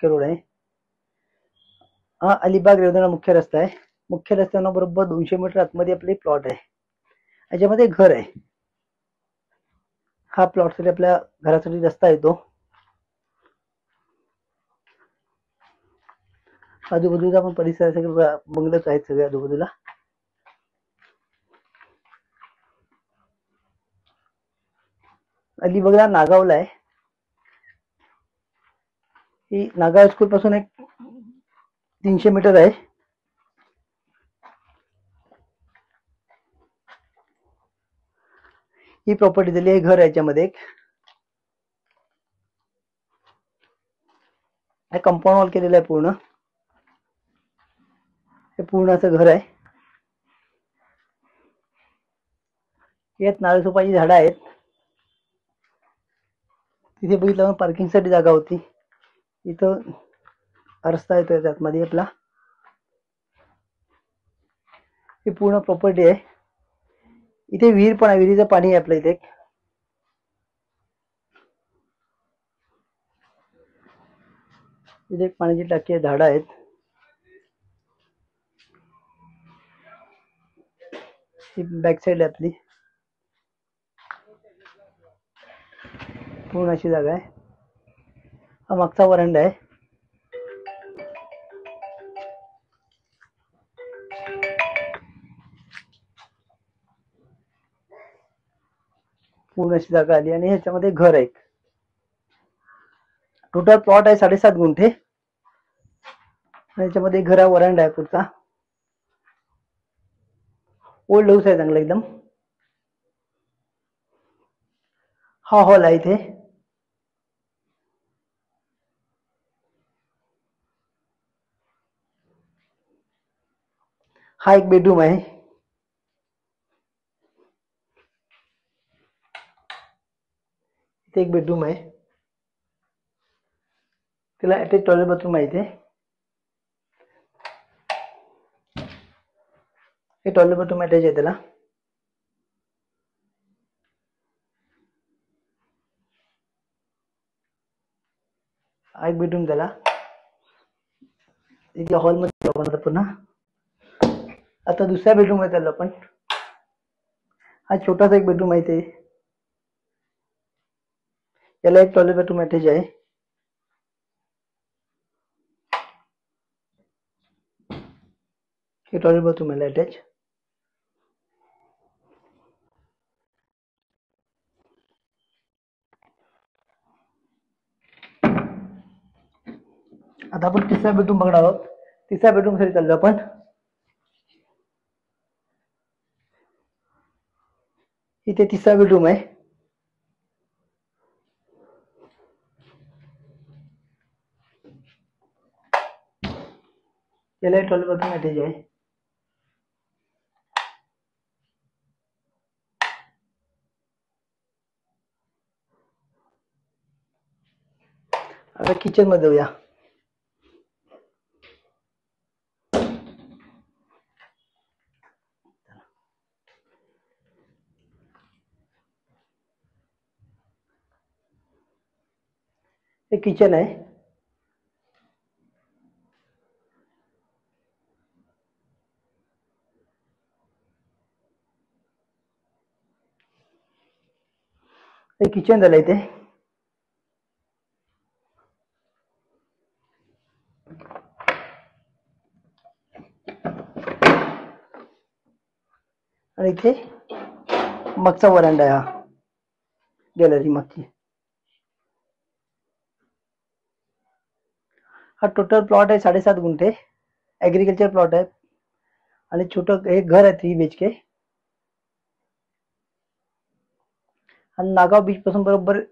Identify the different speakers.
Speaker 1: मुख्य रोड आहे हा अलिबाग रेवदंडा मुख्य रस्ता आहे. मुख्य रस्त्यानं बरोबर 200 मीटर आतमध्ये आपले प्लॉट आहे. याच्यामध्ये घर आहे. हा प्लॉट साठी आपल्या घरासाठी रस्ता येतो. आजूबाजूला पण परिसर सगळे बंगलेच आहेत सगळे आजूबाजूला. अलिबागला नागावला आहे. ही नागाव स्कूल पासून एक 300 मीटर आहे. ही प्रॉपर्टी दिली आहे. घर आहे याच्यामध्ये एक कंपाऊंड वॉल केलेलं आहे पूर्ण. हे पूर्ण असं घर आहे. यात नारळ सोपाची झाडं आहेत. तिथे बघितलं पार्किंग साठी जागा होती. इथं रस्ता येतोय त्यातमध्ये आपला. ही पूर्ण प्रॉपर्टी आहे. इथे विहीर पण आहे. विहिरीचं पाणी आहे आपल्या इथे. इथे एक पाण्याची टाकी आहे. झाडं आहेत. ही बॅक साइड आहे आपली. पूर्ण अशी जागा आहे. हा मागचा वरांडा आहे. पूर्ण अशी जागा आली आणि ह्याच्यामध्ये घर आहे. टोटल प्लॉट आहे 7.5 गुंठे. ह्याच्यामध्ये घर आहे. वरांडा आहे पुढचा. ओल्ड हाऊस आहे चांगला एकदम. हा हॉल आहे इथे. हा एक बेडरूम आहे. इथे एक बेडरूम आहे. त्याला अटॅच टॉयलेट बाथरूम आहे इथे. हे टॉयलेट बाथरूम अटॅच आहे त्याला. हा एक बेडरूम त्याला. इथे हॉल मध्ये आपण आता पुन्हा आता दुसऱ्या बेडरूम मध्ये चाललो आपण. हा छोटासा एक बेडरूम आहे इथे. याला एक टॉयलेट बाथरूम अटॅच आहे. हे टॉयलेट बाथरूम आहे अटॅच. आता आपण तिसरा बेडरूम बघणार आहोत. तिसऱ्या बेडरूम साठी चाललो आपण. इथे तिसरा बेडरूम आहे. याला एक टॉयलेट बाथरूम अटॅच आहे. आता किचन मध्ये जाऊया. हे किचन आहे. हे किचन झालं इथे. आणि इथे मागचा वरांडा आहे. हा गॅलरी मागची. हा टोटल प्लॉट आहे 7.5 गुंठे. ऍग्रिकल्चर प्लॉट आहे आणि छोटं एक घर आहे 3 BHK. आणि नागाव बीच पासून बरोबर